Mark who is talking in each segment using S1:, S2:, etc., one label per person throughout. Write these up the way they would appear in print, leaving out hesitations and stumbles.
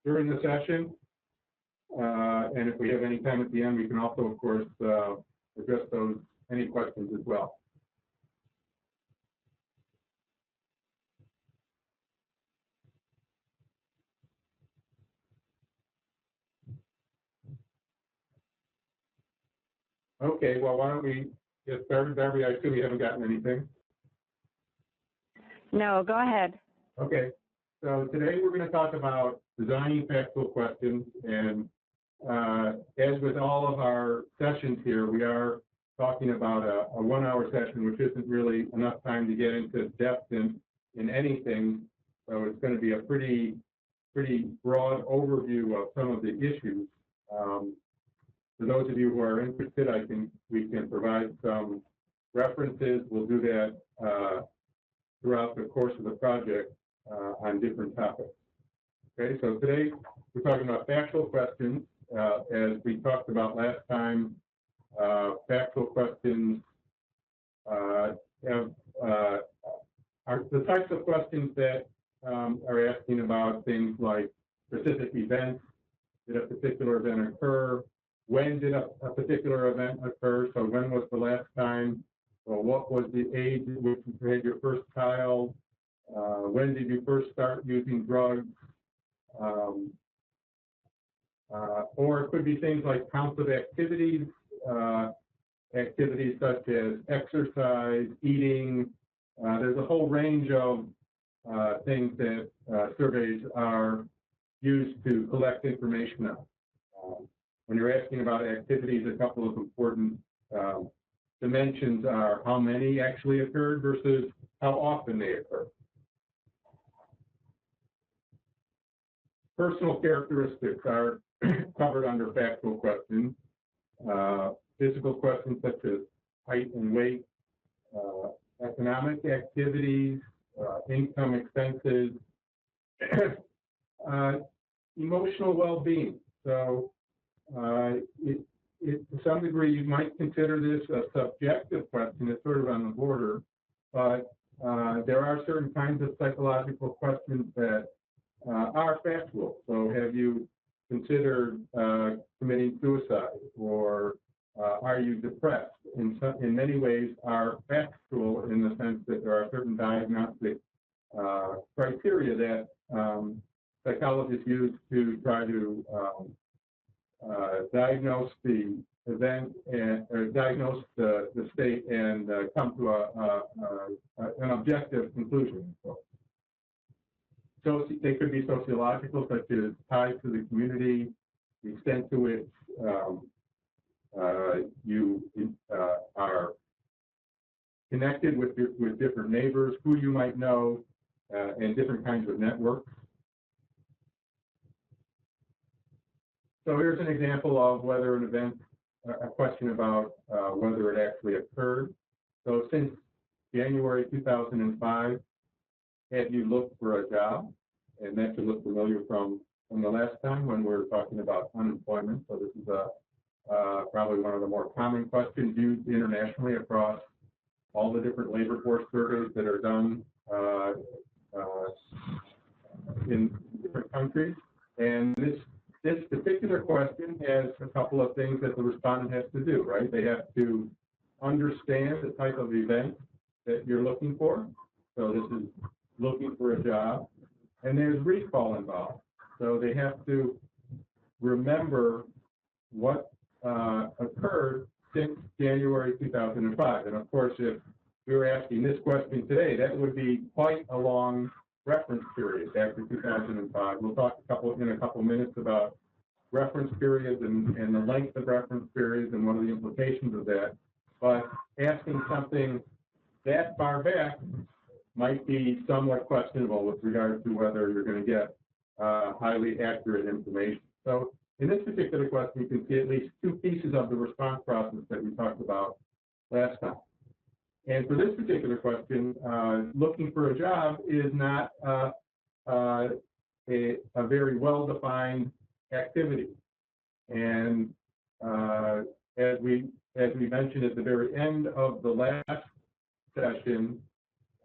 S1: during the session. And if we have any time at the end, we can also, of course, address any questions as well. Okay, well, why don't we get started? Darby, I assume you haven't gotten anything.
S2: No, go ahead.
S1: Okay, so today we're going to talk about designing factual questions, and as with all of our sessions here, we are talking about a 1 hour session, which isn't really enough time to get into depth in anything. So it's going to be a pretty broad overview of some of the issues. For those of you who are interested, we can provide some references. We'll do that throughout the course of the project on different topics. Okay, so today we're talking about factual questions. As we talked about last time, factual questions are the types of questions that are asking about things like specific events. Did a particular event occur? When did a particular event occur? So when was the last time? Well, what was the age at which you had your first child? When did you first start using drugs? Or it could be things like counts of activities, activities such as exercise, eating. There's a whole range of things that surveys are used to collect information on. When you're asking about activities, a couple of important dimensions are how many actually occurred versus how often they occur. Personal characteristics are covered under factual questions. Physical questions such as height and weight, economic activities, income, expenses, emotional well-being. So to some degree, you might consider this a subjective question. It's sort of on the border, but there are certain kinds of psychological questions that are factual. So have you considered committing suicide, or are you depressed? In many ways are factual in the sense that there are certain diagnostic criteria that psychologists use to try to diagnose the event or diagnose the state and come to an objective conclusion. So they could be sociological, such as ties to the community, the extent to which you are connected with different neighbors, who you might know, and different kinds of networks. So here's an example of whether an event, a question about whether it actually occurred. So since January 2005, have you looked for a job? And that should look familiar from the last time when we were talking about unemployment. So this is probably one of the more common questions used internationally across all the different labor force surveys that are done in different countries. And this particular question has a couple of things that the respondent has to do, right? They have to understand the type of event that you're looking for. So this is looking for a job, and there's recall involved. So they have to remember what occurred since January 2005. And of course, if we were asking this question today, that would be quite a long reference period after 2005. We'll talk in a couple minutes about reference periods and the length of reference periods and what are the implications of that. But asking something that far back might be somewhat questionable with regard to whether you're going to get highly accurate information. So in this particular question, you can see at least two pieces of the response process that we talked about last time. And for this particular question, looking for a job is not a very well-defined activity. And as we mentioned at the very end of the last session,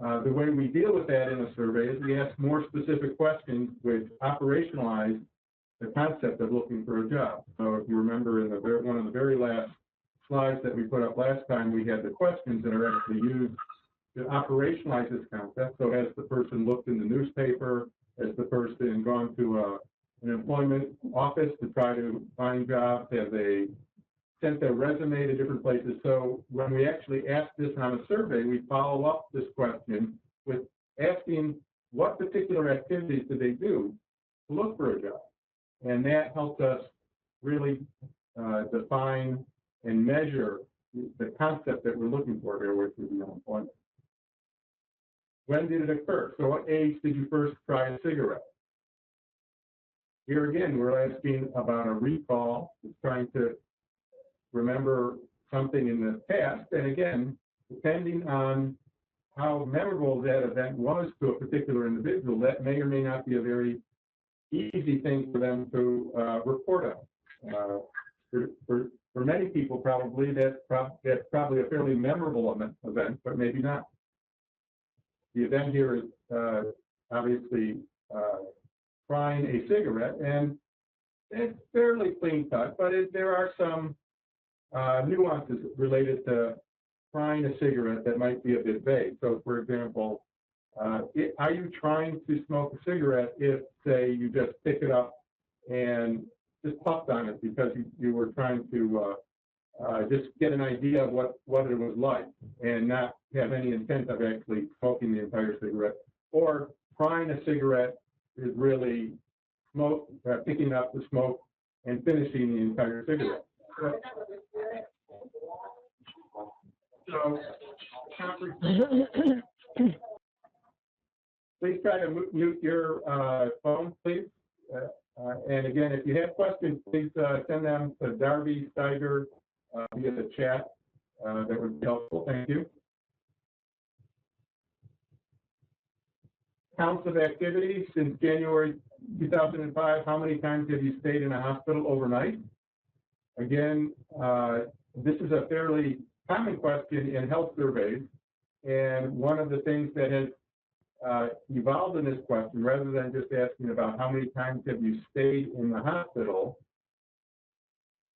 S1: the way we deal with that in a survey is we ask more specific questions which operationalize the concept of looking for a job. So if you remember in one of the very last slides that we put up last time, we had the questions that are actually used to operationalize this concept. So has the person looked in the newspaper? Has the person gone to an employment office to try to find jobs? Have they sent their resume to different places? So when we actually ask this on a survey, we follow up this question with asking what particular activities did they do to look for a job. And that helps us really define and measure the concept that we're looking for here, which is unemployment. When did it occur? So what age did you first try a cigarette? Here again, we're asking about a recall. It's trying to remember something in the past. And again, depending on how memorable that event was to a particular individual, that may or may not be a very easy thing for them to report on. For many people, probably, that's probably a fairly memorable event, but maybe not. The event here is obviously trying a cigarette, and it's fairly clean cut, but there are some nuances related to trying a cigarette that might be a bit vague. So, for example, are you trying to smoke a cigarette if, say, you just pick it up and just puffed on it because you were trying to just get an idea of what it was like and not have any intent of actually smoking the entire cigarette? Or trying a cigarette is really picking up the smoke and finishing the entire cigarette. So please try to mute your phone, please. And again, if you have questions, please send them to Darby Steiger via the chat. That would be helpful. Thank you. Counts of activities since January 2005. How many times have you stayed in a hospital overnight? Again, this is a fairly common question in health surveys. And one of the things that has evolved in this question, rather than just asking about how many times have you stayed in the hospital,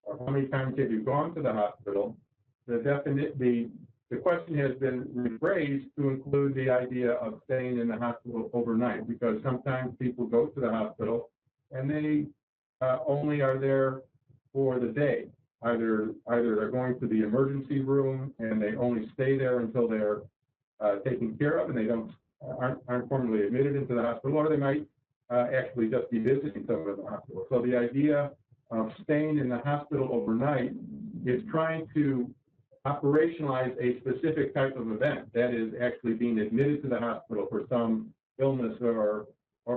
S1: or how many times have you gone to the hospital, the question has been rephrased to include the idea of staying in the hospital overnight, because sometimes people go to the hospital and they only are there for the day. Either they're going to the emergency room and they only stay there until they're taken care of and they aren't formally admitted into the hospital, or they might actually just be visiting someone in the hospital. So the idea of staying in the hospital overnight is trying to operationalize a specific type of event, that is actually being admitted to the hospital for some illness or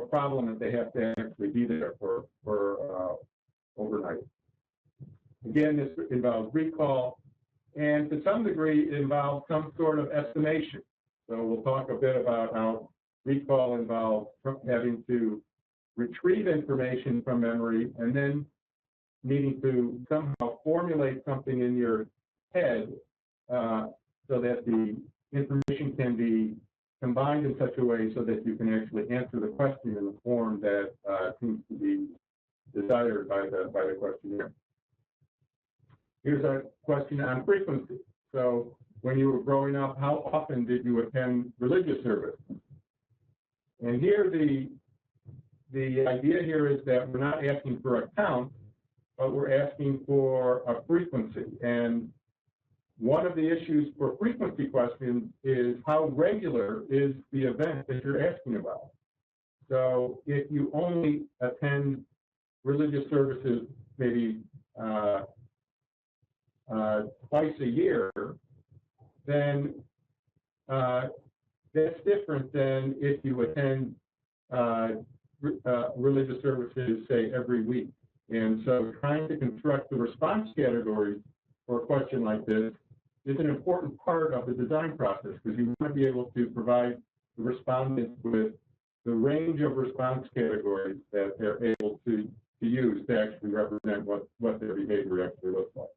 S1: problem that they have to actually be there for overnight. Again, this involves recall, and to some degree it involves some sort of estimation. So we'll talk a bit about how recall involves having to retrieve information from memory and then needing to somehow formulate something in your head so that the information can be combined in such a way so that you can actually answer the question in the form that seems to be desired by the questionnaire. Here's a question on frequency. So when you were growing up, how often did you attend religious service? And here the idea here is that we're not asking for a count, but we're asking for a frequency. And one of the issues for frequency questions is how regular is the event that you're asking about. So if you only attend religious services maybe twice a year, then that's different than if you attend religious services, say, every week. And so trying to construct the response categories for a question like this is an important part of the design process, because you want to be able to provide the respondents with the range of response categories that they're able to use to actually represent what their behavior actually looks like.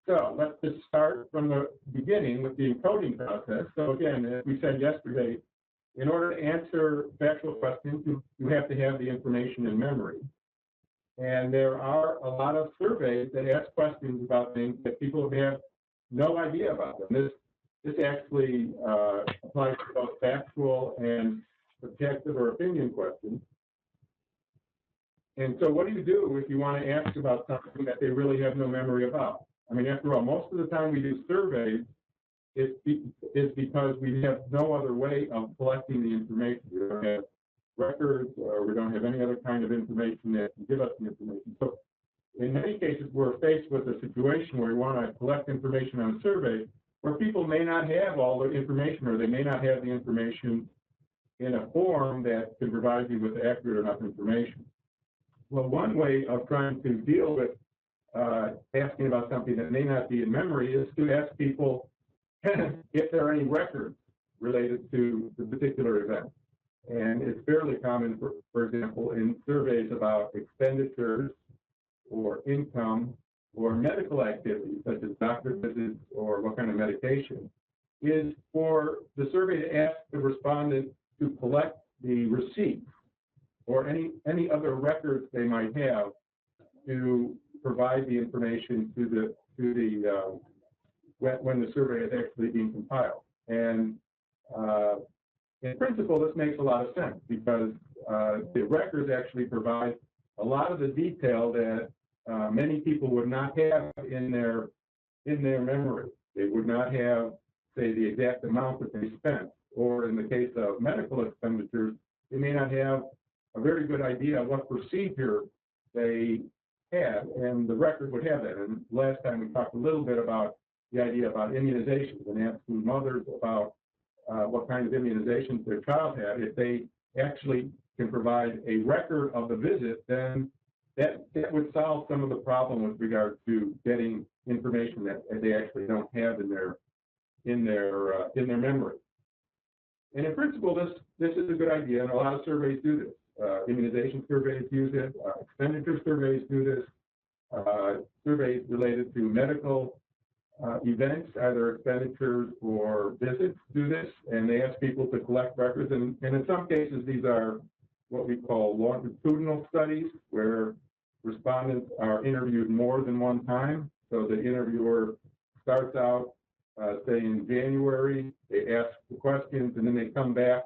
S1: So let's just start from the beginning with the encoding process. So again, as we said yesterday, in order to answer factual questions, you have to have the information in memory. And there are a lot of surveys that ask questions about things that people have no idea about them. This actually applies to both factual and subjective or opinion questions. And so what do you do if you want to ask about something that they really have no memory about? I mean, after all, most of the time we do surveys is because we have no other way of collecting the information. We don't have records, or we don't have any other kind of information that can give us the information. So in many cases, we're faced with a situation where we want to collect information on a survey where people may not have all the information, or they may not have the information in a form that can provide you with accurate enough information. Well, one way of trying to deal with asking about something that may not be in memory is to ask people if there are any records related to the particular event. And it's fairly common, for example, in surveys about expenditures or income or medical activities, such as doctor visits or what kind of medication, is for the survey to ask the respondent to collect the receipts or any other records they might have to provide the information to the when the survey is actually being compiled. And in principle, this makes a lot of sense because the records actually provide a lot of the detail that many people would not have in their memory. They would not have, say, the exact amount that they spent, or in the case of medical expenditures, they may not have a very good idea of what procedure they had, and the record would have that. And last time we talked a little bit about the idea about immunizations and asking mothers about what kind of immunizations their child had. If they actually can provide a record of the visit, then that would solve some of the problem with regard to getting information that they actually don't have in their memory. And in principle, this is a good idea, and a lot of surveys do this. Immunization surveys use it. Expenditure surveys do this. Surveys related to medical events, either expenditures or visits, do this, and they ask people to collect records. And in some cases, these are what we call longitudinal studies, where respondents are interviewed more than one time. So the interviewer starts out, say, in January, they ask the questions, and then they come back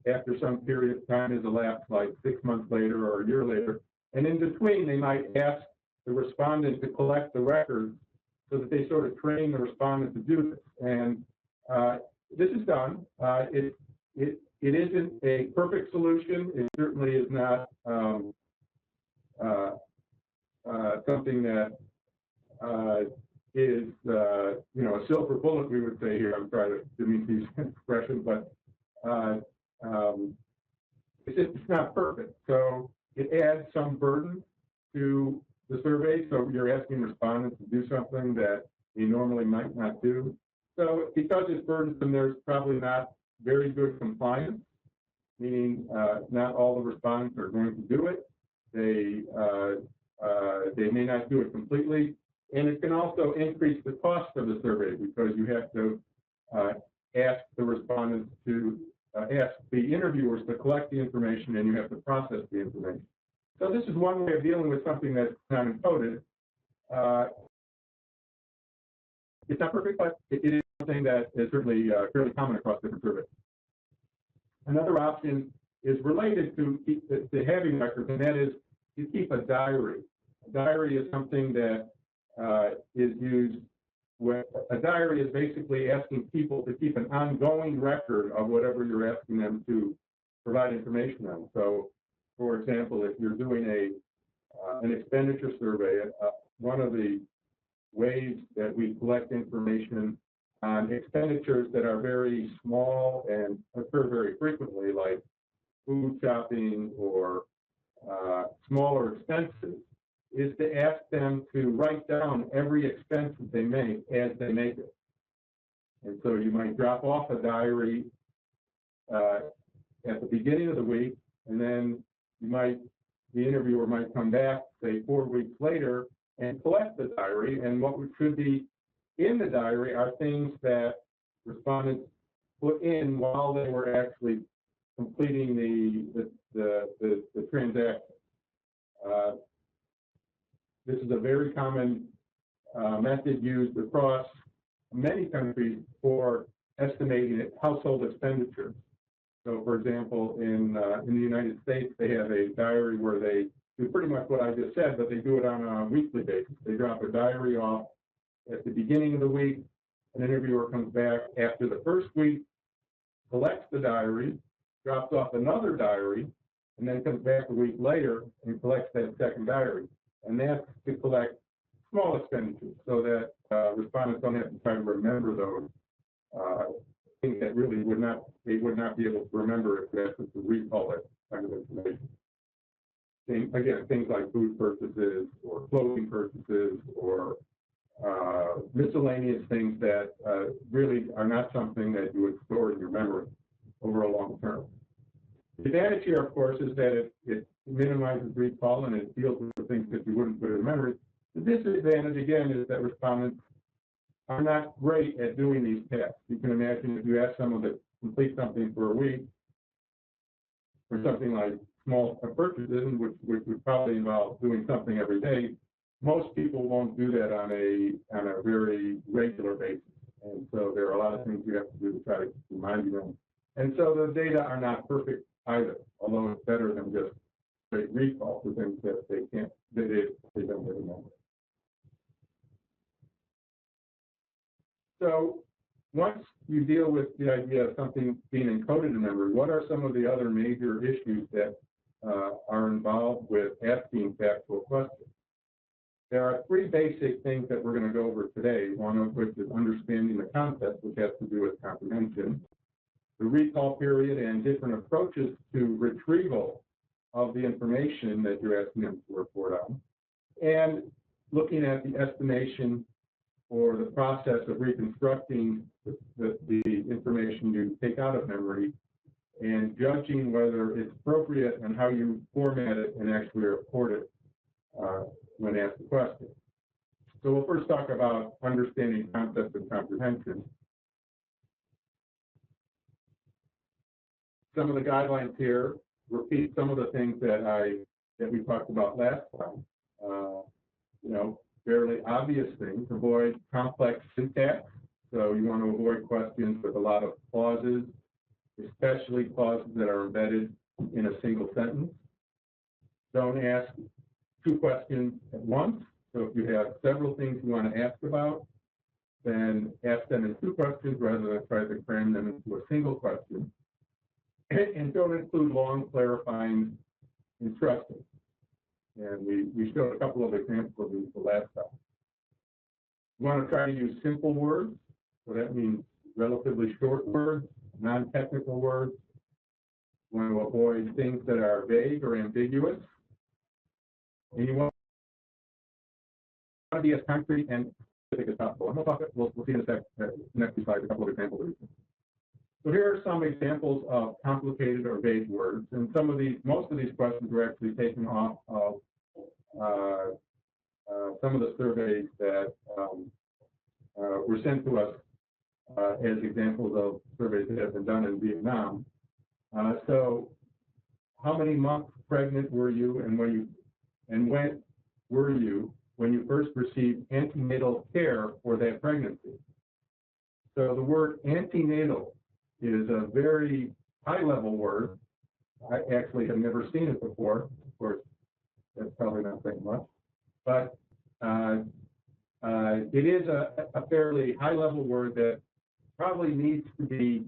S1: after some period of time has elapsed, like 6 months later or a year later. And in between, they might ask the respondent to collect the records so that they sort of train the respondent to do this. And this is done. It isn't a perfect solution. It certainly is not something that is a silver bullet, we would say here. I'm trying to meet these expressions, but it's not perfect. So it adds some burden to the survey. So you're asking respondents to do something that they normally might not do. So because it's burdensome, there's probably not very good compliance, meaning not all the respondents are going to do it. They may not do it completely. And it can also increase the cost of the survey because you have to ask the respondents to ask the interviewers to collect the information, and you have to process the information. So this is one way of dealing with something that's not encoded. It's not perfect, but it is something that is certainly fairly common across different surveys. Another option is related to having records, and that is to keep a diary. A diary is something that is used where a diary is basically asking people to keep an ongoing record of whatever you're asking them to provide information on. So, for example, if you're doing an expenditure survey, one of the ways that we collect information on expenditures that are very small and occur very frequently, like food shopping or smaller expenses, is to ask them to write down every expense that they make as they make it. And so you might drop off a diary at the beginning of the week, and then the interviewer might come back, say 4 weeks later, and collect the diary. And what should be in the diary are things that respondents put in while they were actually completing the transaction. This is a very common method used across many countries for estimating household expenditures. So, for example, in the United States, they have a diary where they do pretty much what I just said, but they do it on a weekly basis. They drop a diary off at the beginning of the week. An interviewer comes back after the first week, collects the diary, drops off another diary, and then comes back a week later and collects that second diary. And that's to collect small expenditures so that respondents don't have to try to remember those things that really they would not be able to remember if they had to recall that kind of information. Again, things like food purchases or clothing purchases or miscellaneous things that really are not something that you would store in your memory over a long term. The advantage here, of course, is that it minimizes recall and it deals with the things that you wouldn't put in memory. The disadvantage, again, is that respondents are not great at doing these tasks. You can imagine if you ask someone to complete something for a week, or something like small purchases, which would probably involve doing something every day, most people won't do that on a very regular basis. And so there are a lot of things you have to do to try to remind you them. And so the data are not perfect either, although it's better than just straight recall for things that they don't remember. So once you deal with the idea of something being encoded in memory, what are some of the other major issues that are involved with asking factual questions? There are three basic things that we're going to go over today, one of which is understanding the concept, which has to do with comprehension, the recall period, and different approaches to retrieval of the information that you're asking them to report on, and looking at the estimation or the process of reconstructing the information you take out of memory and judging whether it's appropriate and how you format it and actually report it when asked a question. So we'll first talk about understanding concepts and comprehension. Some of the guidelines here repeat some of the things that we talked about last time. Fairly obvious things. Avoid complex syntax. So you want to avoid questions with a lot of clauses, especially clauses that are embedded in a single sentence. Don't ask two questions at once. So if you have several things you want to ask about, then ask them in two questions rather than try to cram them into a single question. And don't include long clarifying instructions. And we showed a couple of examples of these the last time. You want to try to use simple words. So that means relatively short words, non-technical words. You want to avoid things that are vague or ambiguous. And you want to be as concrete and specific as possible. And we'll see in the next few slides a couple of examples of these. So here are some examples of complicated or vague words, and most of these questions were actually taken off of some of the surveys that were sent to us as examples of surveys that have been done in Vietnam. So, how many months pregnant were you, and when were you when you first received antenatal care for that pregnancy? So the word antenatal is a very high-level word. I actually have never seen it before. Of course, that's probably not saying much. But it is a fairly high-level word that probably needs to be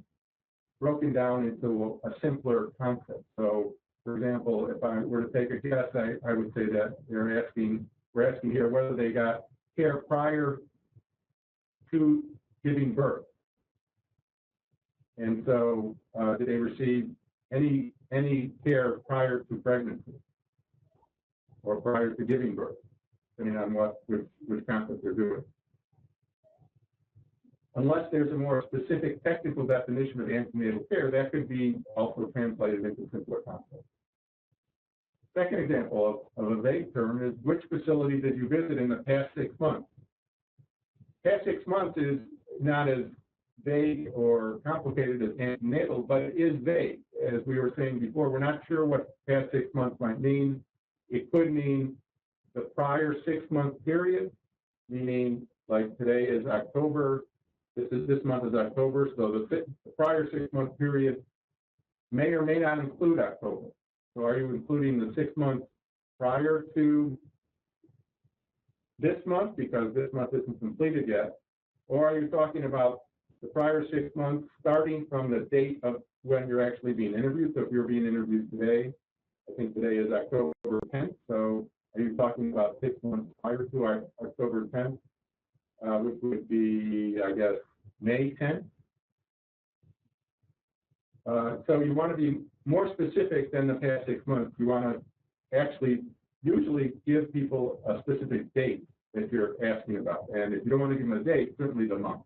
S1: broken down into a simpler concept. So, for example, if I were to take a guess, I would say that we're asking here whether they got care prior to giving birth. And so, did they receive any care prior to pregnancy or prior to giving birth, depending on which concept they're doing? Unless there's a more specific technical definition of antenatal care, that could be also translated into simpler concepts. Second example of a vague term is, which facility did you visit in the past 6 months? Past 6 months is not as vague or complicated as antenatal, but it is vague. As we were saying before, we're not sure what past 6 months might mean. It could mean the prior 6 month period, meaning like today is October, this month is October, so the prior 6 month period may or may not include October. So are you including the 6 months prior to this month, because this month isn't completed yet? Or are you talking about the prior 6 months starting from the date of when you're actually being interviewed? So if you're being interviewed today, I think today is October 10th, so are you talking about 6 months prior to October 10th, which would be, I guess, May 10th? So you want to be more specific than the past 6 months. You want to actually usually give people a specific date that you're asking about. And if you don't want to give them a date, certainly the month.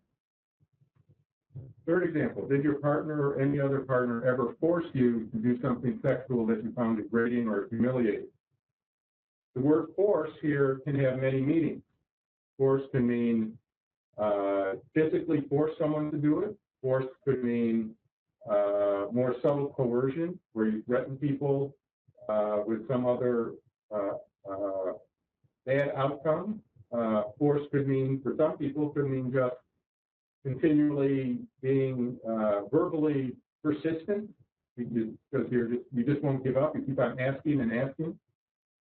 S1: Third example, did your partner or any other partner ever force you to do something sexual that you found degrading or humiliating? The word force here can have many meanings. Force can mean physically force someone to do it. Force could mean more subtle coercion, where you threaten people with some other bad outcome. Force could mean, for some people, could mean just continually being verbally persistent, because you just won't give up. You keep on asking and asking.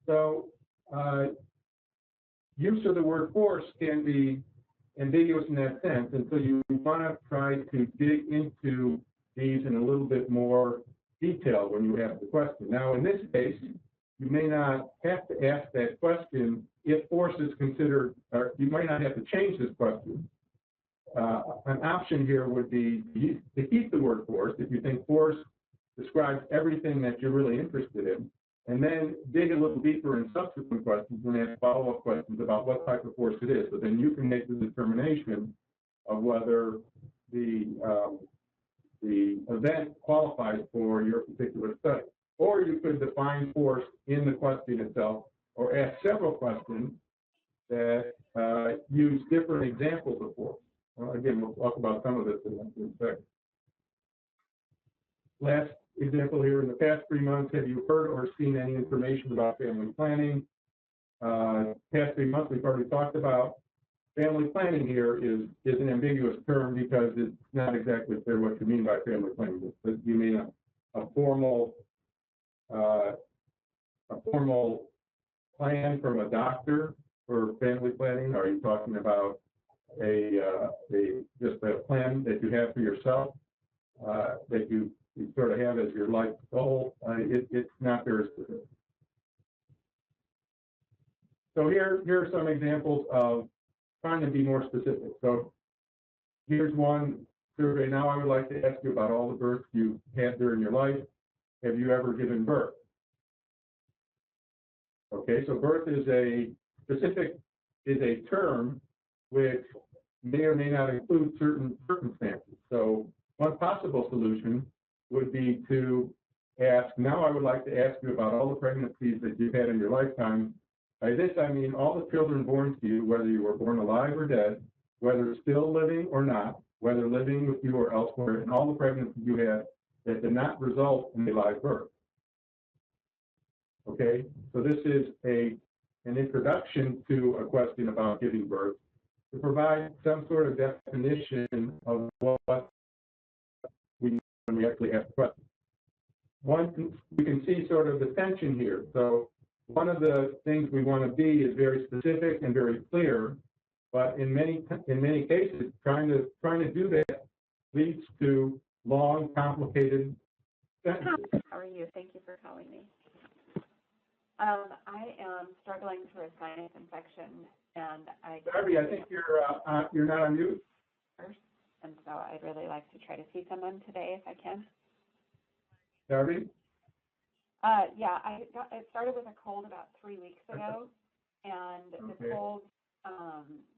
S1: So use of the word force can be ambiguous in that sense, and so you want to try to dig into these in a little bit more detail when you ask the question. Now, in this case, you may not have to ask that question if force is considered, or you might not have to change this question. An option here would be to keep the word force if you think force describes everything that you're really interested in, and then dig a little deeper in subsequent questions and ask follow-up questions about what type of force it is. So then you can make the determination of whether the event qualifies for your particular study. Or you could define force in the question itself, or ask several questions that use different examples of force. Again, we'll talk about some of this in a second. Last example here, in the past 3 months, have you heard or seen any information about family planning? Past 3 months, we've already talked about. Family planning here is an ambiguous term because it's not exactly clear what you mean by family planning. But you mean a formal plan from a doctor for family planning? Are you talking about just a plan that you have for yourself, that you sort of have as your life goal? It's not very specific. So here are some examples of trying to be more specific. So here's one survey. Now I would like to ask you about all the births you've had during your life. Have you ever given birth? Okay, so birth is a term which may or may not include certain circumstances. So one possible solution would be to ask, now I would like to ask you about all the pregnancies that you've had in your lifetime. By this, I mean all the children born to you, whether you were born alive or dead, whether still living or not, whether living with you or elsewhere, and all the pregnancies you had that did not result in a live birth. Okay, so this is an introduction to a question about giving birth to provide some sort of definition of what we mean when we actually ask the question. We can see sort of the tension here. So one of the things we want to be is very specific and very clear, but in many cases, trying to do that leads to long, complicated sentences.
S2: How are you? Thank you for calling me. I am struggling through a sinus infection, and
S1: Darby, I think you're not on mute.
S2: And so I'd really like to try to see someone today if I can.
S1: Darby?
S2: Yeah, it started with a cold about 3 weeks ago, and the cold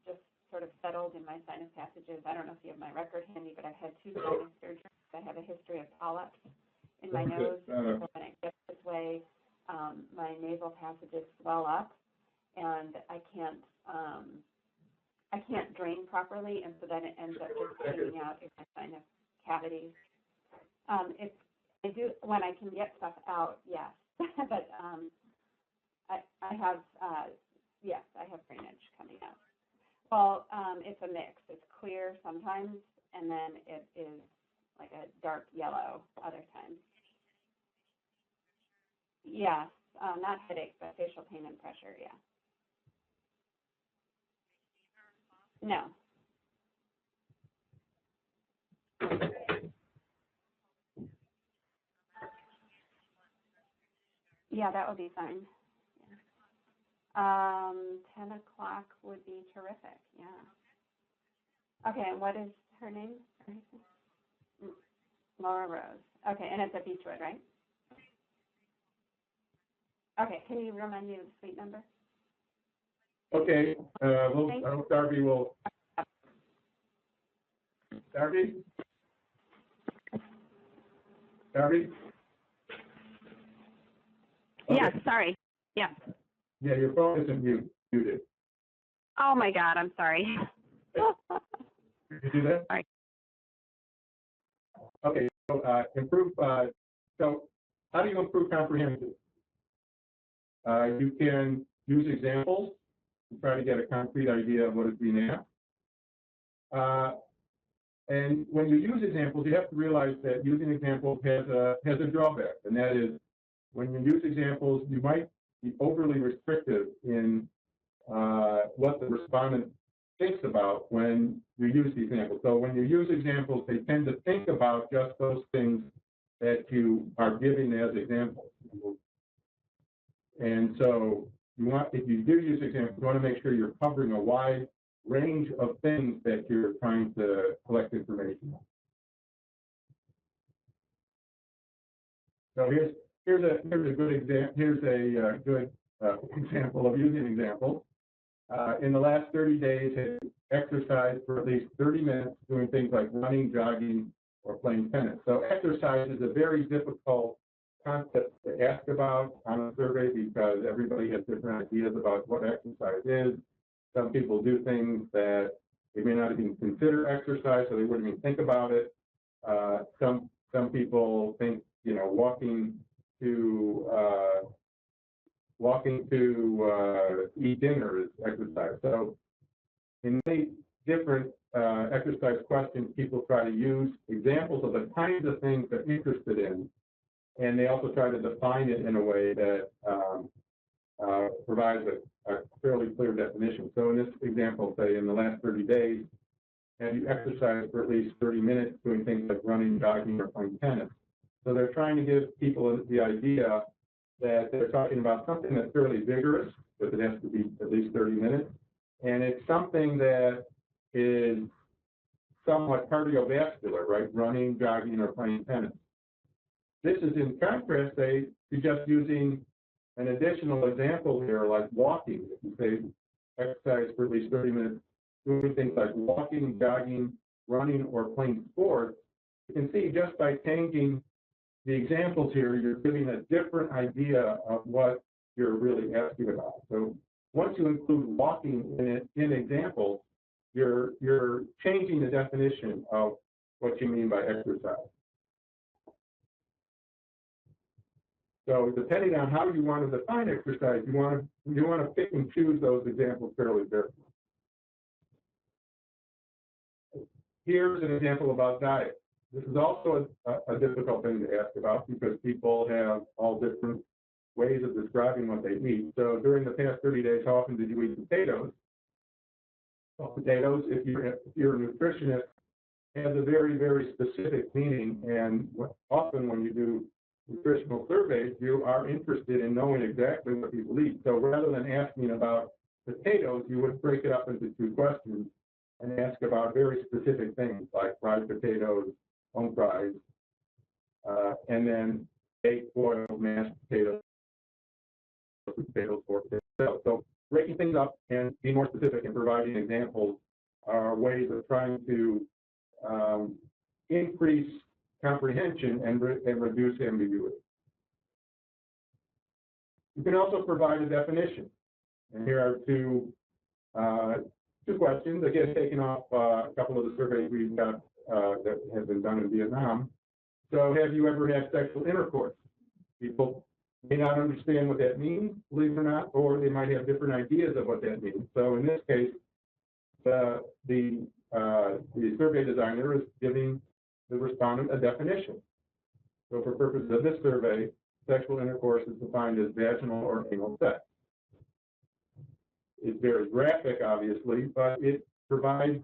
S2: just sort of settled in my sinus passages. I don't know if you have my record handy, but I've had 2 sinus surgeries. I have a history of polyps in my nose. So when it gets this way, my nasal passages swell up, and I can't I can't drain properly, and so then it ends up just hanging out in my sinus cavities. If I do, when I can get stuff out, yes, but I have, yes, I have drainage coming out. Well, it's a mix. It's clear sometimes, and then it is like a dark yellow other times. Yes, not headache, but facial pain and pressure, yeah. No. Yeah, that would be fine. 10 o'clock would be terrific, yeah. Okay, and what is her name? Laura Rose. Okay, and it's at Beechwood, right? Okay, can you remind me of the suite number?
S1: Okay, I hope Darby will. Darby? Darby? Okay.
S2: Yes, sorry. Yeah.
S1: Yeah, your phone isn't muted.
S2: Oh my God, I'm sorry.
S1: Did you do that?
S2: Sorry.
S1: Okay, so so how do you improve comprehension? You can use examples to try to get a concrete idea of what is being asked. And when you use examples, you have to realize that using examples has a drawback, and that is when you use examples, you might be overly restrictive in what the respondent thinks about when you use the examples. So when you use examples, they tend to think about just those things that you are giving as examples. And so if you do use examples, you want to make sure you're covering a wide range of things that you're trying to collect information on. So here's a good example. Here's a good example of using examples. In the last 30 days, have exercised for at least 30 minutes doing things like running, jogging, or playing tennis. So exercise is a very difficult concept to ask about on a survey because everybody has different ideas about what exercise is. Some people do things that they may not even consider exercise, so they wouldn't even think about it. Some people think, walking to eat dinner is exercise. So in many different exercise questions, people try to use examples of the kinds of things they're interested in, and they also try to define it in a way that provides a fairly clear definition. So in this example, say in the last 30 days, have you exercised for at least 30 minutes doing things like running, jogging, or playing tennis? So they're trying to give people the idea that they're talking about something that's fairly vigorous, but it has to be at least 30 minutes. And it's something that is somewhat cardiovascular, right? Running, jogging, or playing tennis. This is in contrast, say, to just using an additional example here, like walking. If you say exercise for at least 30 minutes, doing things like walking, jogging, running, or playing sports, you can see just by changing the examples here, you're giving a different idea of what you're really asking about. So once you include walking in examples, you're changing the definition of what you mean by exercise. So depending on how you want to define exercise, you want to pick and choose those examples fairly carefully. Here's an example about diet. This is also a difficult thing to ask about because people have all different ways of describing what they eat. So during the past 30 days, how often did you eat potatoes? Well, potatoes, if you're a nutritionist, has a very, very specific meaning. And often when you do nutritional surveys, you are interested in knowing exactly what people eat. So rather than asking about potatoes, you would break it up into two questions and ask about very specific things like fried potatoes, home fries, and then baked, boiled, mashed potatoes, pork potatoes. So breaking things up and being more specific and providing examples are ways of trying to increase comprehension and reduce ambiguity. You can also provide a definition. And here are two two questions, again, taking off a couple of the surveys we've got that have been done in Vietnam. So have you ever had sexual intercourse? People may not understand what that means, believe it or not, or they might have different ideas of what that means. So in this case, the survey designer is giving the respondent a definition. So for purposes of this survey, sexual intercourse is defined as vaginal or anal sex. It's very graphic, obviously, but it provides,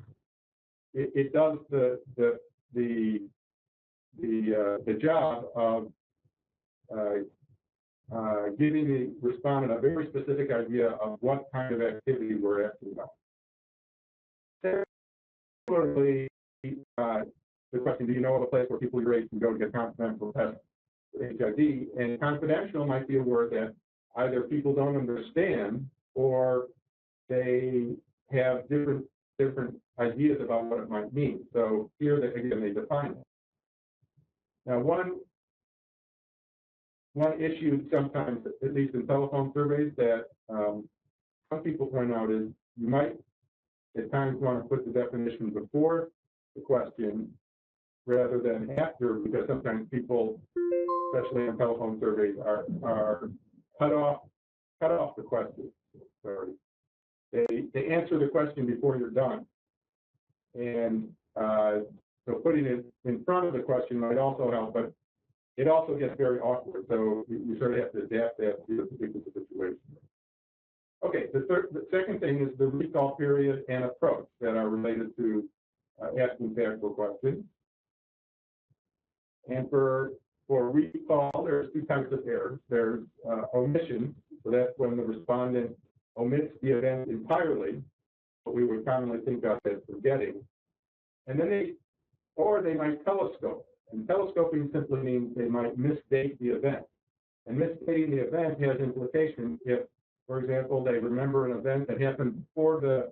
S1: it does the job of giving the respondent a very specific idea of what kind of activity we're asking about. Similarly, the question, do you know of a place where people your age can go to get confidential tests for HIV? And confidential might be a word that either people don't understand or they have different ideas about what it might mean. So here, again, they define it. Now, one issue sometimes, at least in telephone surveys, that some people point out is you might at times want to put the definition before the question rather than after, because sometimes people, especially in telephone surveys, are cut off the question. Sorry. They answer the question before you're done. And so putting it in front of the question might also help, but it also gets very awkward. So you sort of have to adapt that to the particular situation. Okay, the second thing is the recall period and approach that are related to asking factual questions. And for recall, there's two types of errors. There's omission, so that's when the respondent omits the event entirely, what we would commonly think of as forgetting. And then they might telescope. And telescoping simply means they might misdate the event. And misdating the event has implications if, for example, they remember an event that happened before the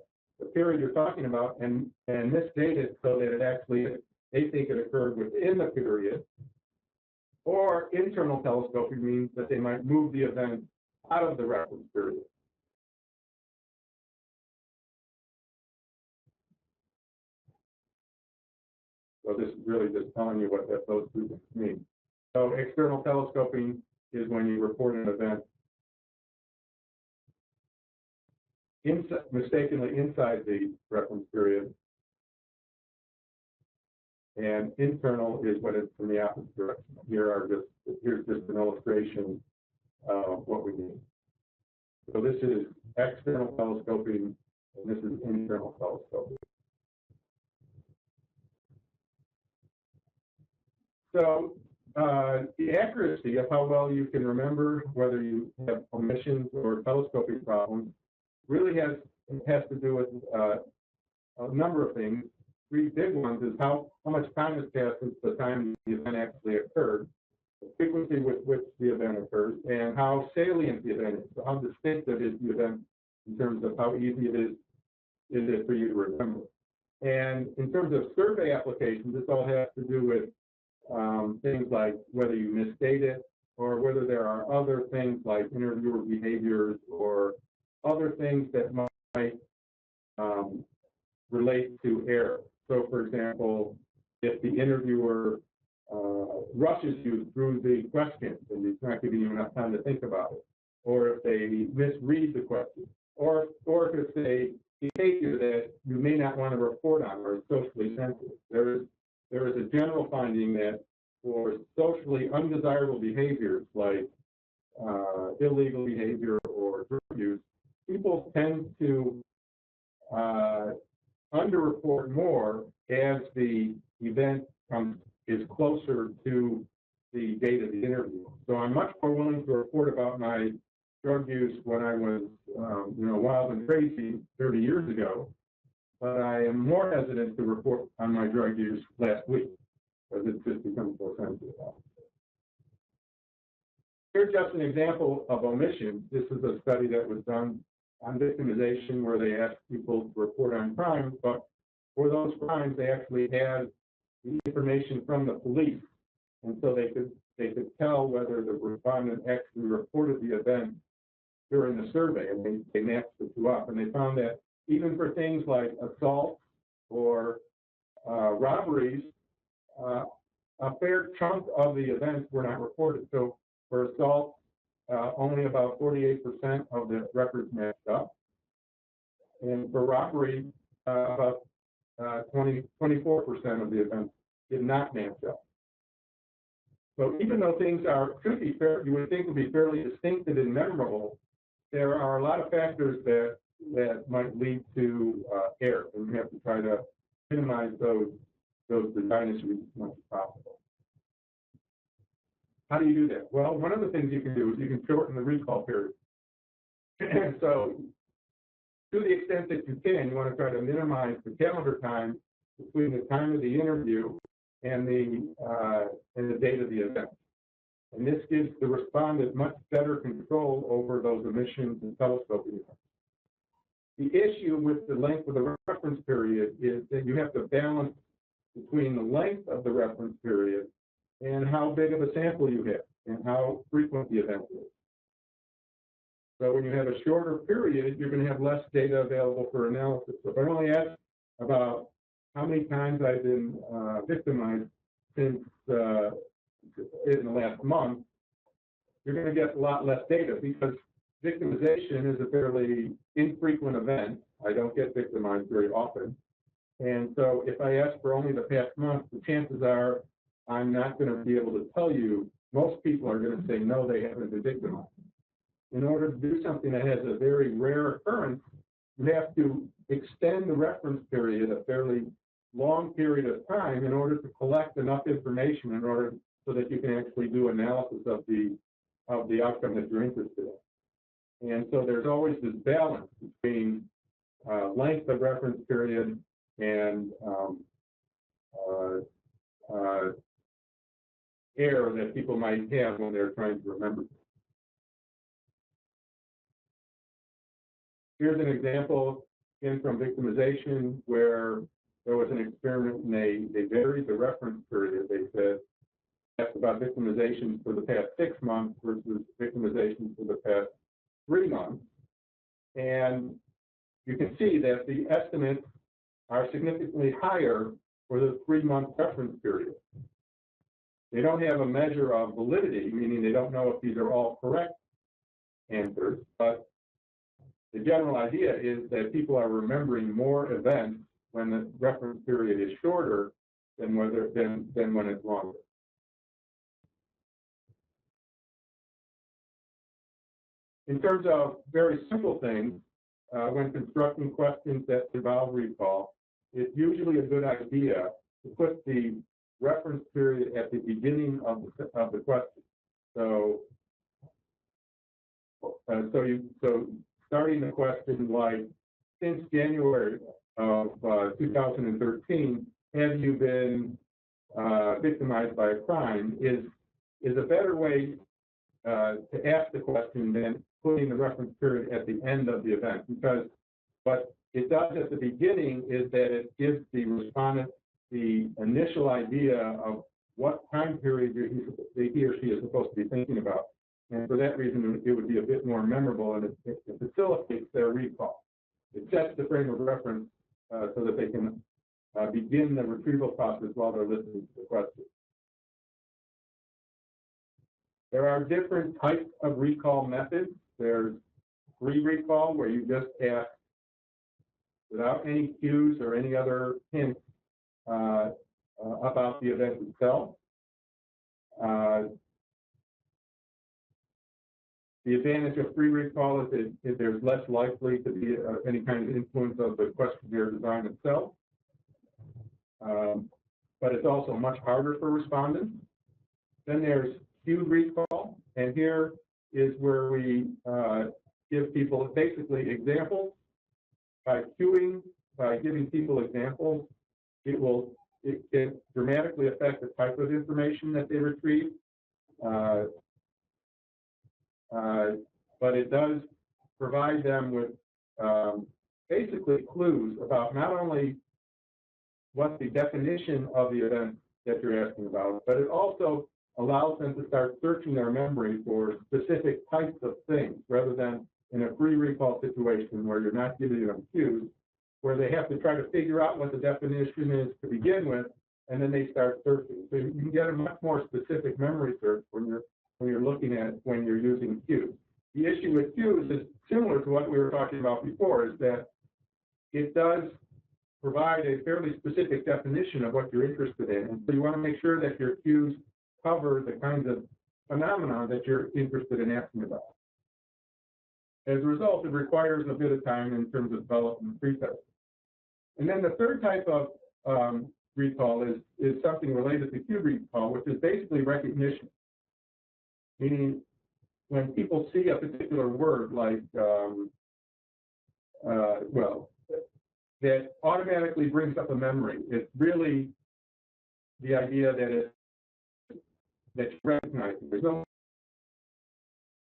S1: period you're talking about and misdate it so that it actually, they think it occurred within the period. Or internal telescoping means that they might move the event out of the reference period. So this is really just telling you what those two things mean. So external telescoping is when you report an event mistakenly inside the reference period. And internal is when it's in the opposite direction. Here's just an illustration of what we mean. So this is external telescoping, and this is internal telescoping. So the accuracy of how well you can remember whether you have omissions or telescoping problems really has to do with a number of things. Three big ones is how much time has passed since the time the event actually occurred, the frequency with which the event occurs, and how salient the event is, so how distinctive is the event in terms of how easy it is for you to remember. And in terms of survey applications, this all has to do with things like whether you misstate it or whether there are other things like interviewer behaviors or other things that might relate to error. So, for example, if the interviewer rushes you through the questions and it's not giving you enough time to think about it, or if they misread the question, or if it's a behavior that you may not want to report on or is socially sensitive. There is a general finding that for socially undesirable behaviors like illegal behavior or drug use, people tend to underreport more as the event is closer to the date of the interview. So I'm much more willing to report about my drug use when I was, wild and crazy 30 years ago, but I am more hesitant to report on my drug use last week because it just becomes more sensitive. Here's just an example of omission. This is a study that was done on victimization where they asked people to report on crimes, but for those crimes, they actually had the information from the police, and so they could tell whether the respondent actually reported the event during the survey, and they matched the two up, and they found that even for things like assault or robberies, a fair chunk of the events were not reported. So for assault, only about 48% of the records matched up. And for robbery, about 24% of the events did not match up. So even though things should be fair, you would think would be fairly distinctive and memorable, there are a lot of factors that might lead to error, and we have to try to minimize those design issues as much as possible. How do you do that? Well, one of the things you can do is you can shorten the recall period. So to the extent that you can, you want to try to minimize the calendar time between the time of the interview and the date of the event. And this gives the respondent much better control over those omissions and telescoping events. The issue with the length of the reference period is that you have to balance between the length of the reference period and how big of a sample you have and how frequent the event is. So when you have a shorter period, you're going to have less data available for analysis. So if I only ask about how many times I've been victimized since in the last month, you're going to get a lot less data because victimization is a fairly infrequent event. I don't get victimized very often. And so if I ask for only the past month, the chances are I'm not going to be able to tell you. Most people are going to say, no, they haven't been victimized. In order to do something that has a very rare occurrence, you have to extend the reference period a fairly long period of time in order to collect enough information in order so that you can actually do analysis of the outcome that you're interested in. And so there's always this balance between length of reference period and error that people might have when they're trying to remember. Here's an example from victimization where there was an experiment and they varied the reference period. They said, asked about victimization for the past 6 months versus victimization for the past 3 months. And you can see that the estimates are significantly higher for the 3-month reference period. They don't have a measure of validity, meaning they don't know if these are all correct answers, but the general idea is that people are remembering more events when the reference period is shorter than when it's longer. In terms of very simple things, when constructing questions that involve recall, it's usually a good idea to put the reference period at the beginning of the question. So starting the question like, since January of 2013, have you been victimized by a crime is a better way to ask the question than putting the reference period at the end of the event, because what it does at the beginning is that it gives the respondent the initial idea of what time period he or she is supposed to be thinking about. And for that reason, it would be a bit more memorable, and it facilitates their recall. It sets the frame of reference so that they can begin the retrieval process while they're listening to the question. There are different types of recall methods. There's free recall, where you just ask without any cues or any other hints about the event itself. The advantage of free recall is that there's less likely to be any kind of influence of the questionnaire design itself. But it's also much harder for respondents. Then there's cued recall, and here is where we give people basically examples. By giving people examples, it can dramatically affect the type of information that they retrieve. But it does provide them with basically clues about not only what the definition of the event that you're asking about, but it also allows them to start searching their memory for specific types of things, rather than in a free recall recall situation where you're not giving them cues, where they have to try to figure out what the definition is to begin with, and then they start searching. So you can get a much more specific memory search when you're looking at when you're using cues. The issue with cues is similar to what we were talking about before, is that it does provide a fairly specific definition of what you're interested in. And so you want to make sure that your cues cover the kinds of phenomena that you're interested in asking about. As a result, it requires a bit of time in terms of development and pretesting. And then the third type of recall is something related to cue recall, which is basically recognition. Meaning, when people see a particular word like, that automatically brings up a memory. It's really the idea that you recognize it. There's no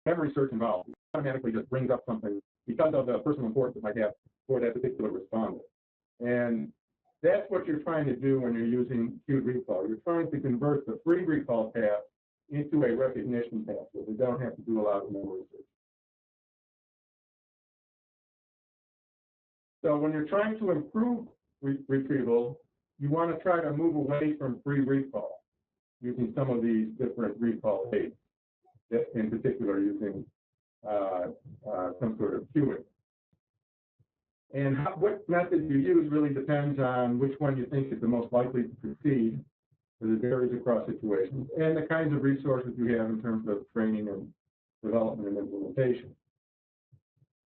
S1: memory search involved. It automatically just brings up something because of the personal importance it might have for that particular respondent. And that's what you're trying to do when you're using cued recall. You're trying to convert the free recall task into a recognition task, so we don't have to do a lot of memory search. So when you're trying to improve retrieval, you want to try to move away from free recall using some of these different recall aids, in particular using some sort of cueing. And what method you use really depends on which one you think is the most likely to succeed, because it varies across situations, and the kinds of resources you have in terms of training and development and implementation.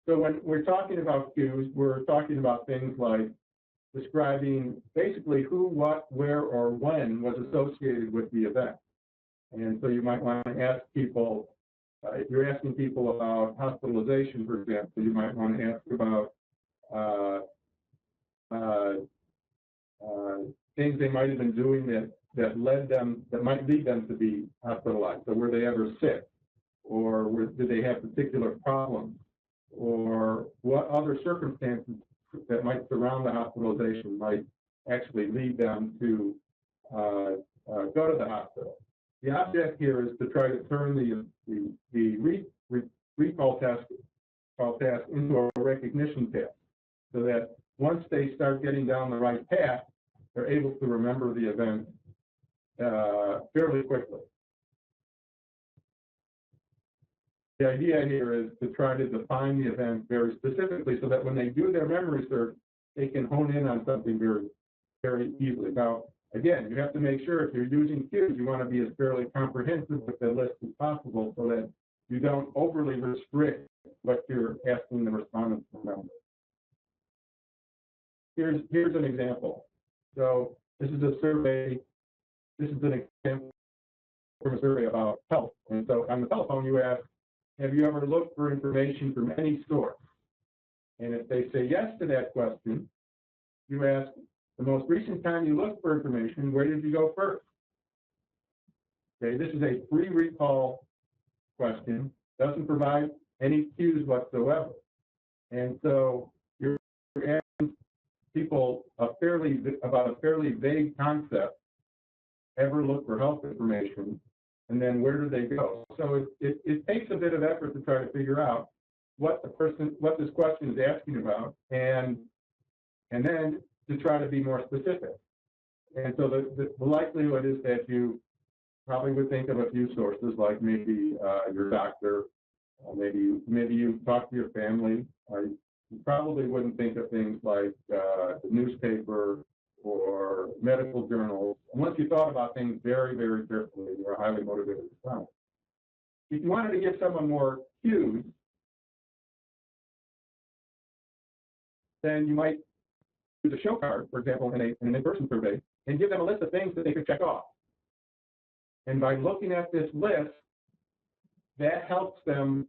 S1: So when we're talking about cues, we're talking about things like describing basically who, what, where, or when was associated with the event. And so you might want to ask people, if you're asking people about hospitalization, for example, you might want to ask about things they might have been doing that might lead them to be hospitalized. So were they ever sick, or did they have particular problems, or what other circumstances that might surround the hospitalization might actually lead them to go to the hospital. The object here is to try to turn the recall task into a recognition task, so that once they start getting down the right path, they're able to remember the event fairly quickly. The idea here is to try to define the event very specifically so that when they do their memory search, they can hone in on something very, very easily. Now, again, you have to make sure if you're using cues, you want to be as fairly comprehensive with the list as possible so that you don't overly restrict what you're asking the respondents to remember. Here's an example. So this is a survey. This is an example from a survey about health. And so on the telephone, you ask, have you ever looked for information from any source? And if they say yes to that question, you ask, the most recent time you looked for information, where did you go first? Okay, this is a free recall question, doesn't provide any cues whatsoever. And so you're asking people about a fairly vague concept, ever look for health information, and then where do they go? So it takes a bit of effort to try to figure out what this question is asking about, and then to try to be more specific. And so the likelihood is that you probably would think of a few sources, like maybe your doctor, maybe you talk to your family. You probably wouldn't think of things like the newspaper or medical journals. And once you thought about things very, very carefully, you're a highly motivated respondent. If you wanted to give someone more cues, then you might use a show card, for example, in an in-person survey, and give them a list of things that they could check off. And by looking at this list, that helps them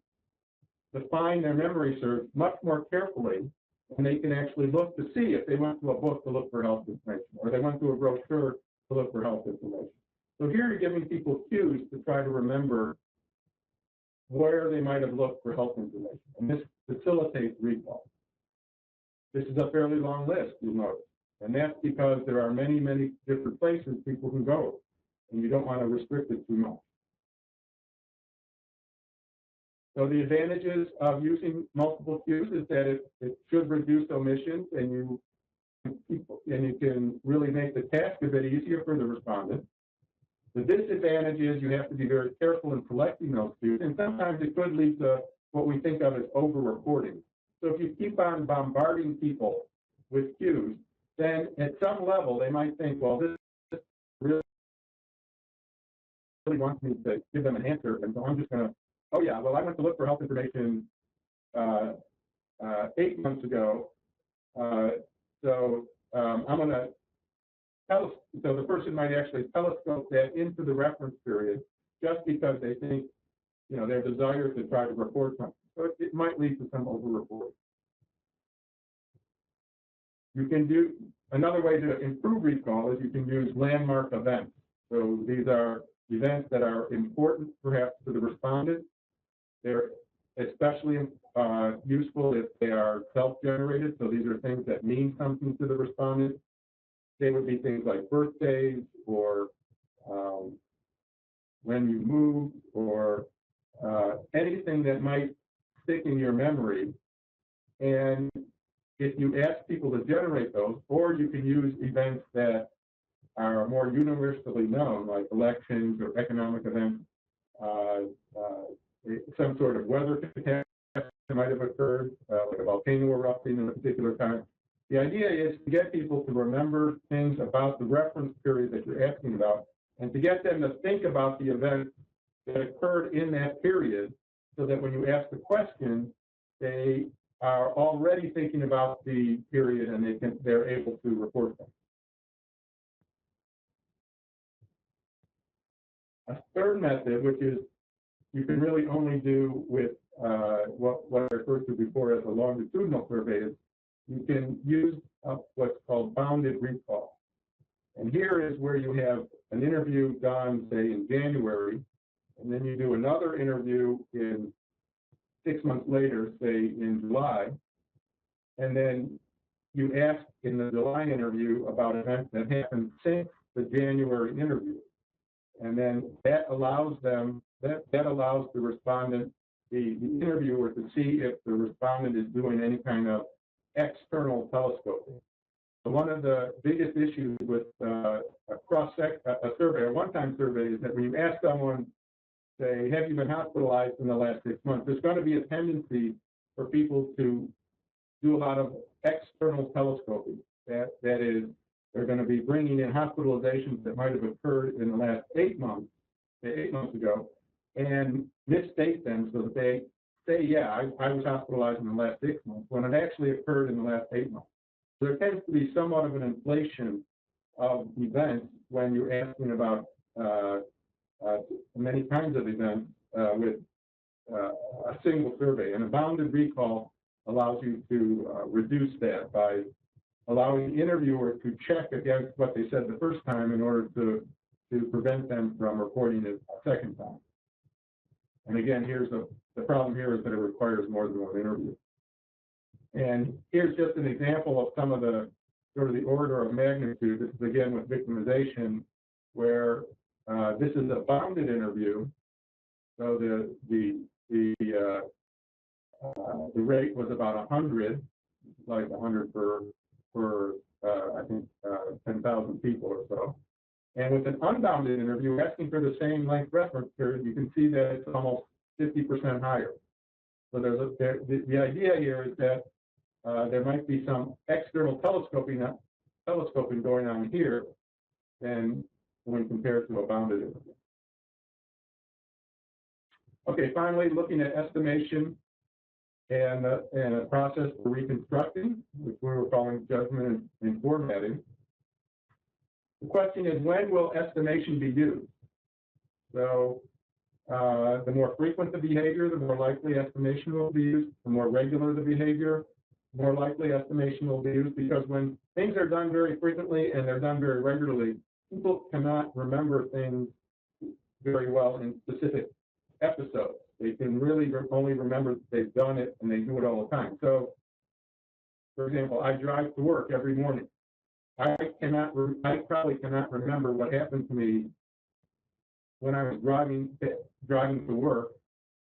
S1: define their memory search much more carefully, and they can actually look to see if they went to a book to look for health information, or they went to a brochure to look for health information. So here you're giving people cues to try to remember where they might have looked for health information, and this facilitates recall. This is a fairly long list, you'll notice, and that's because there are many, many different places people can go, and you don't want to restrict it too much. So the advantages of using multiple cues is that it should reduce omissions, and you can really make the task a bit easier for the respondent. The disadvantage is you have to be very careful in selecting those cues, and sometimes it could lead to what we think of as over-reporting. So if you keep on bombarding people with cues, then at some level they might think, well, this really wants me to give them an answer, and so I'm just going to, oh yeah, well, I went to look for health information 8 months ago, I'm going to so the person might actually telescope that into the reference period just because they think, their desire to try to report something. So it might lead to some over-reporting. You can do another way to improve recall is you can use landmark events. So these are events that are important perhaps to the respondent. They're especially useful if they are self-generated. So these are things that mean something to the respondent. They would be things like birthdays or when you move or anything that might stick in your memory. And if you ask people to generate those, or you can use events that are more universally known, like elections or economic events, some sort of weather catastrophe might have occurred, like a volcano erupting in a particular time. The idea is to get people to remember things about the reference period that you're asking about, and to get them to think about the events that occurred in that period, so that when you ask the question, they are already thinking about the period and they're able to report them. A third method, which is you can really only do with what I referred to before as a longitudinal survey, is you can use what's called bounded recall. And here is where you have an interview done, say, in January, and then you do another interview in 6 months later, say in July, and then you ask in the July interview about events that happened since the January interview. And then that allows them, that allows the respondent, the interviewer, to see if the respondent is doing any kind of external telescoping. So one of the biggest issues with a survey, a one-time survey, is that when you ask someone, say, have you been hospitalized in the last 6 months, there's going to be a tendency for people to do a lot of external telescoping. That is, they're going to be bringing in hospitalizations that might have occurred in the last 8 months, say 8 months ago, and misstate them so that they say, yeah, I was hospitalized in the last 6 months, when it actually occurred in the last 8 months. So there tends to be somewhat of an inflation of events when you're asking about many kinds of events with a single survey. And a bounded recall allows you to reduce that by allowing the interviewer to check against what they said the first time in order to prevent them from reporting it a second time. And again, the problem here is that it requires more than one interview. And here's just an example of some of the sort of the order of magnitude. This is again with victimization, where this is a bounded interview. So the rate was about 100, like 100 per I think 10,000 people or so. And with an unbounded interview, asking for the same length reference period, you can see that it's almost 50% higher. So the idea here is that there might be some external telescoping going on here than when compared to a bounded interview. Okay, finally, looking at estimation and a process for reconstructing, which we were calling judgment and formatting. The question is, when will estimation be used? So the more frequent the behavior, the more likely estimation will be used. The more regular the behavior, the more likely estimation will be used, because when things are done very frequently and they're done very regularly, people cannot remember things very well in specific episodes. They can really only remember that they've done it and they do it all the time. So, for example, I drive to work every morning. I probably cannot remember what happened to me when I was driving to work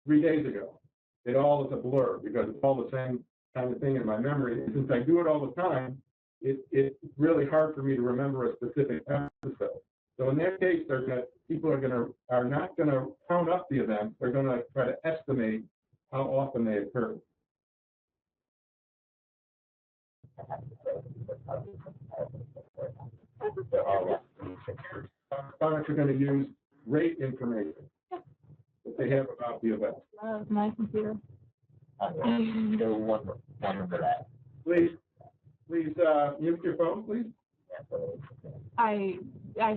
S1: 3 days ago. it all is a blur because it's all the same kind of thing in my memory. And since I do it all the time, it's really hard for me to remember a specific episode. So in that case, people are not gonna count up the events. They're gonna try to estimate how often they occur. Respondents are going to use rate information that they have about the event.
S3: My computer.
S4: Do one for that.
S1: Please, mute your phone, please.
S3: I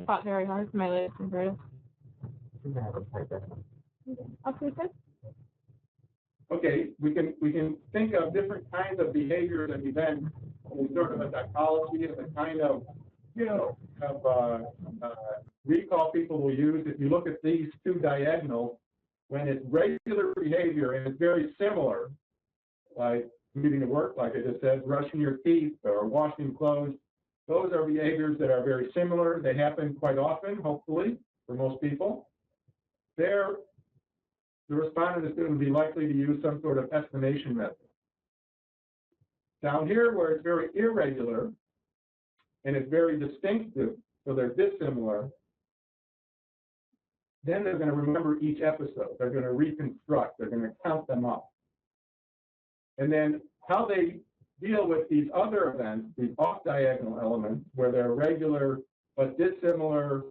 S3: fought very hard for my latest computer. Okay, good.
S1: Okay, we can think of different kinds of behaviors and events in sort of a typology of the kind of recall people will use. If you look at these two diagonals, when it's regular behavior and it's very similar, like commuting to work, like I just said, brushing your teeth or washing clothes, those are behaviors that are very similar. They happen quite often, hopefully, for most people. The respondent is going to be likely to use some sort of estimation method. Down here, where it's very irregular and it's very distinctive, so they're dissimilar, then they're going to remember each episode. They're going to reconstruct. They're going to count them up. And then how they deal with these other events, these off-diagonal elements, where they're regular but dissimilar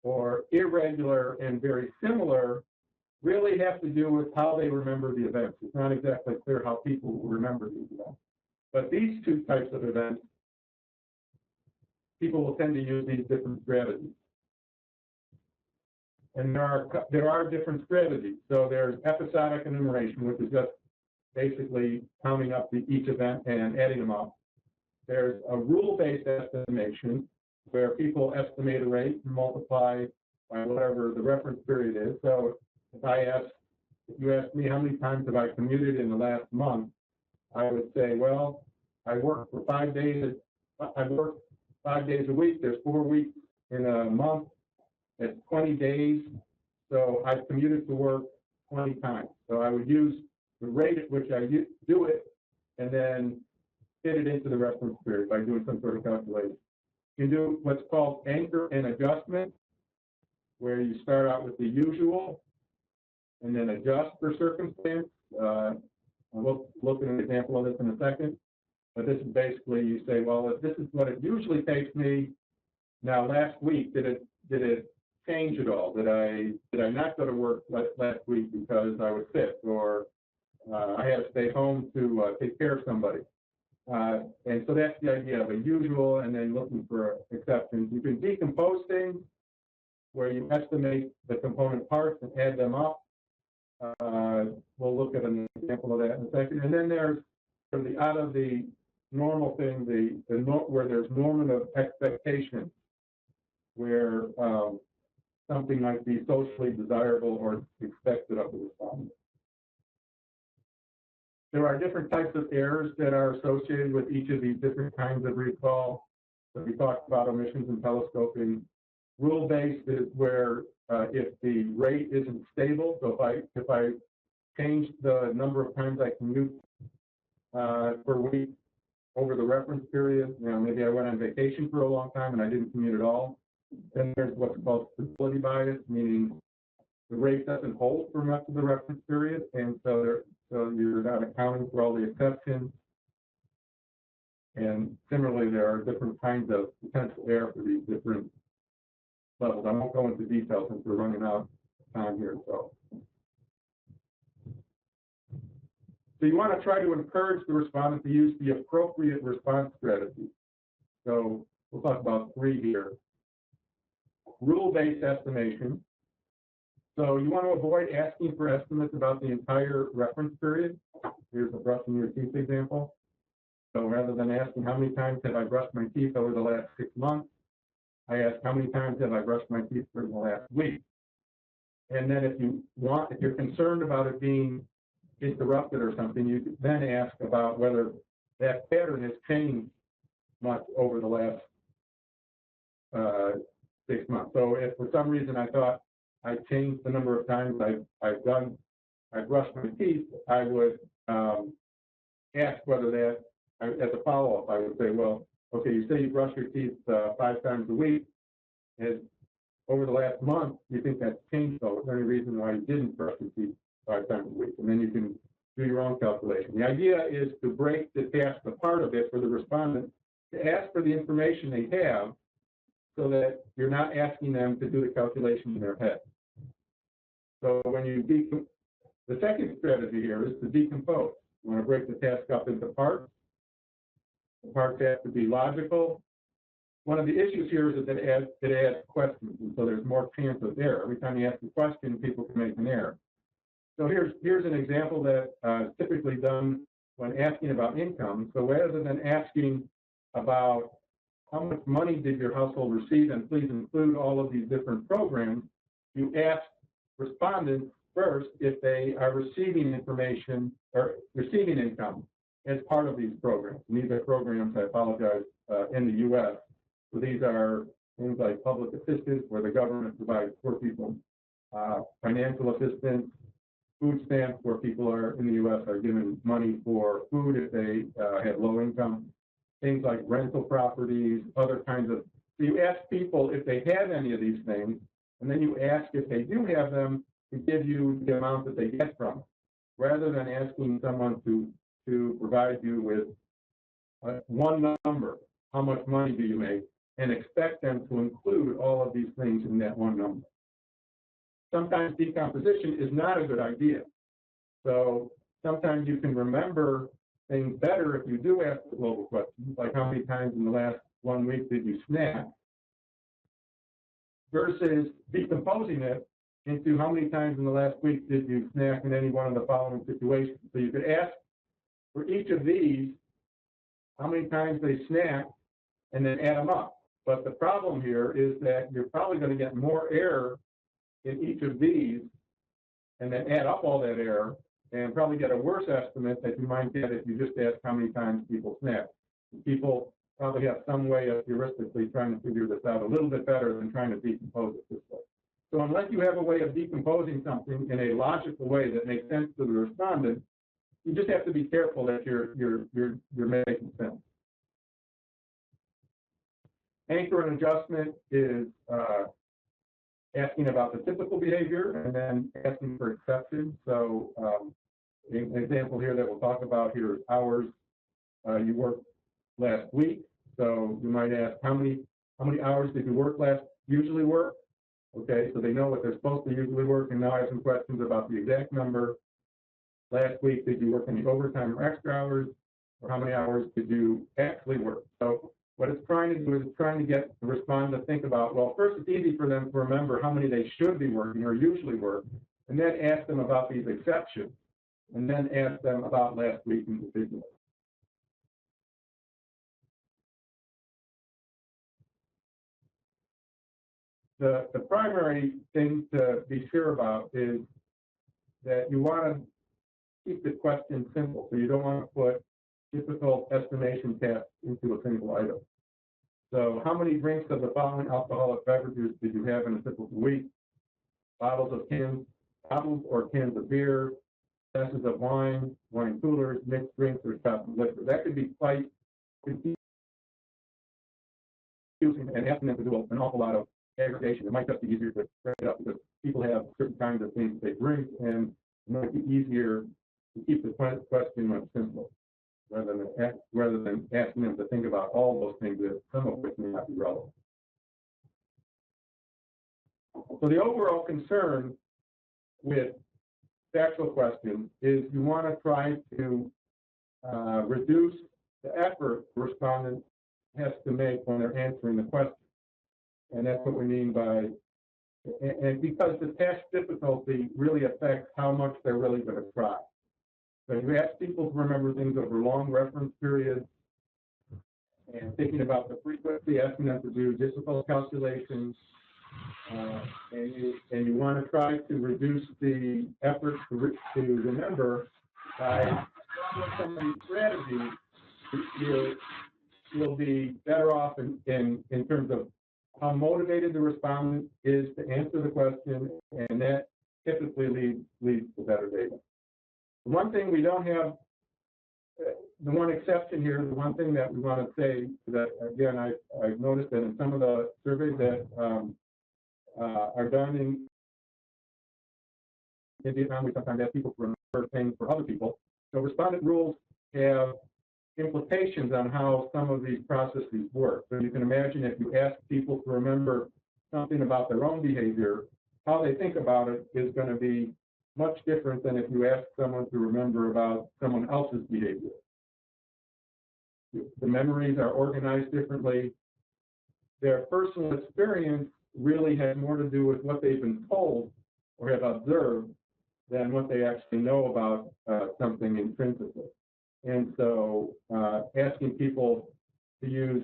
S1: or irregular and very similar, really have to do with how they remember the events. It's not exactly clear how people will remember these events. But these two types of events, people will tend to use these different strategies. And there are different strategies. So there's episodic enumeration, which is just basically counting up each event and adding them up. There's a rule-based estimation, where people estimate a rate and multiply by whatever the reference period is. So if you ask me how many times have I commuted in the last month, I would say, well, I work for 5 days. I work 5 days a week. There's 4 weeks in a month. It's 20 days. So I've commuted to work 20 times. So I would use the rate at which I do it and then fit it into the reference period by doing some sort of calculation. You can do what's called anchor and adjustment, where you start out with the usual and then adjust for circumstance. We'll look at an example of this in a second. But this is basically, you say, well, if this is what it usually takes me, now last week, did it change at all? Did I not go to work last week because I was sick, or I had to stay home to take care of somebody? And so that's the idea of a usual and then looking for exceptions. You can decompose things where you estimate the component parts and add them up. We'll look at an example of that in a second. And then there's sort of the out of the normal thing, where there's normative expectation, where something might be socially desirable or expected of the respondent. There are different types of errors that are associated with each of these different kinds of recall. So we talked about omissions and telescoping. Rule-based is where if the rate isn't stable, so if I change the number of times I commute per week over the reference period, maybe I went on vacation for a long time and I didn't commute at all, then there's what's called stability bias, meaning the rate doesn't hold for much of the reference period, and so you're not accounting for all the exceptions. And similarly, there are different kinds of potential error for these different levels. I won't go into detail since we're running out of time here. So you want to try to encourage the respondent to use the appropriate response strategy. So we'll talk about 3 here. Rule-based estimation. So you want to avoid asking for estimates about the entire reference period. Here's a brushing your teeth example. So rather than asking how many times have I brushed my teeth over the last 6 months, I ask how many times have I brushed my teeth for the last week. And then if you're concerned about it being interrupted or something, you could then ask about whether that pattern has changed much over the last 6 months. So if for some reason I thought I changed the number of times I've done I brushed my teeth, I would ask whether that, as a follow-up, I would say, well, okay, you say you brush your teeth 5 times a week, and over the last month, you think that's changed, though? Is there any reason why you didn't brush your teeth 5 times a week? And then you can do your own calculation. The idea is to break the task apart a bit for the respondent, to ask for the information they have, so that you're not asking them to do the calculation in their head. So when you the second strategy here is to decompose. You want to break the task up into parts. The parts have to be logical. One of the issues here is that it adds questions, and so there's more chance of error. Every time you ask a question, people can make an error. So here's an example that is typically done when asking about income. So rather than asking about how much money did your household receive, and please include all of these different programs, you ask respondents first if they are receiving information or receiving income as part of these programs. And these are programs, I apologize, in the U.S. So these are things like public assistance, where the government provides poor people financial assistance, food stamps, where people are in the U.S. are given money for food if they have low income, things like rental properties, other kinds of. So you ask people if they have any of these things, and then you ask if they do have them to give you the amount that they get from it, rather than asking someone to provide you with one number, how much money do you make, and expect them to include all of these things in that one number. Sometimes decomposition is not a good idea. So sometimes you can remember things better if you do ask the global questions, like how many times in the last 1 week did you snack, versus decomposing it into how many times in the last week did you snack in any one of the following situations. So you could ask for each of these how many times they snack and then add them up. But the problem here is that you're probably going to get more error in each of these and then add up all that error and probably get a worse estimate that you might get if you just ask how many times people snack. People probably have some way of heuristically trying to figure this out a little bit better than trying to decompose it this way. So unless you have a way of decomposing something in a logical way that makes sense to the respondent, you just have to be careful that you're making sense. Anchor and adjustment is asking about the typical behavior and then asking for exceptions. So an example here that we'll talk about here is hours you worked last week. So you might ask, how many hours did you usually work? Okay, so they know what they're supposed to usually work, and now I have some questions about the exact number. Last week, did you work any overtime or extra hours? Or how many hours did you actually work? So what it's trying to do is it's trying to get the respondent to think about, well, first it's easy for them to remember how many they should be working or usually work, and then ask them about these exceptions, and then ask them about last week in particular. The primary thing to be sure about is that you want to keep the question simple. So you don't want to put difficult estimation tasks into a single item. So how many drinks of the following alcoholic beverages did you have in a typical week? Bottles or cans of beer, glasses of wine, wine coolers, mixed drinks, or shots of liquor. That could be quite confusing and asking them to do an awful lot of aggregation. It might just be easier to break it up because people have certain kinds of things they drink, and it might be easier to keep the question much simpler rather than asking them to think about all those things, that some of which may not be relevant. So the overall concern with factual questions is you want to try to reduce the effort the respondent has to make when they're answering the question. And that's what we mean by, and because the task difficulty really affects how much they're really going to try. So you ask people to remember things over long reference periods and thinking about the frequency, asking them to do difficult calculations, and you want to try to reduce the effort to remember by some of these strategies. You'll be better off in terms of how motivated the respondent is to answer the question, and that typically leads to better data. The one thing we don't have, the one exception here, the one thing that we want to say that, again, I've noticed that in some of the surveys that are done in Vietnam, we sometimes ask people to remember things for other people. So respondent rules have implications on how some of these processes work. So you can imagine if you ask people to remember something about their own behavior, how they think about it is going to be much different than if you ask someone to remember about someone else's behavior. The memories are organized differently. Their personal experience really has more to do with what they've been told or have observed than what they actually know about something intrinsically. And so asking people to use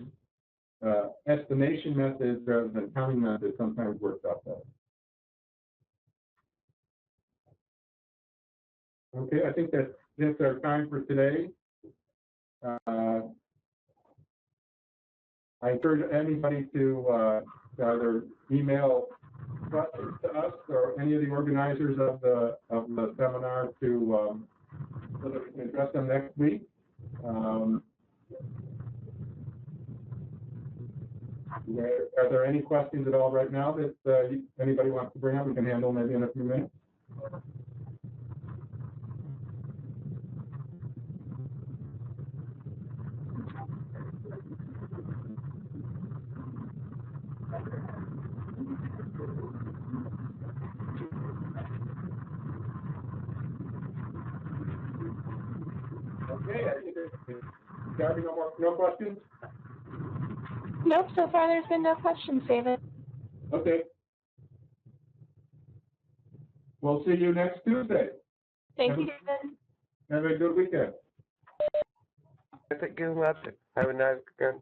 S1: estimation methods rather than counting methods sometimes works out better. Okay, I think that's our time for today. I encourage anybody to either email questions to us or any of the organizers of the seminar to so that we can address them next week. Are there any questions at all right now that anybody wants to bring up? We can handle maybe in a few minutes. Okay, I think Gabby, no questions?
S3: Nope, so far there's been no questions, David.
S1: Okay. We'll see you next Tuesday.
S3: Thank you, David.
S1: Have a good weekend.
S5: I think give them up. Have a nice weekend.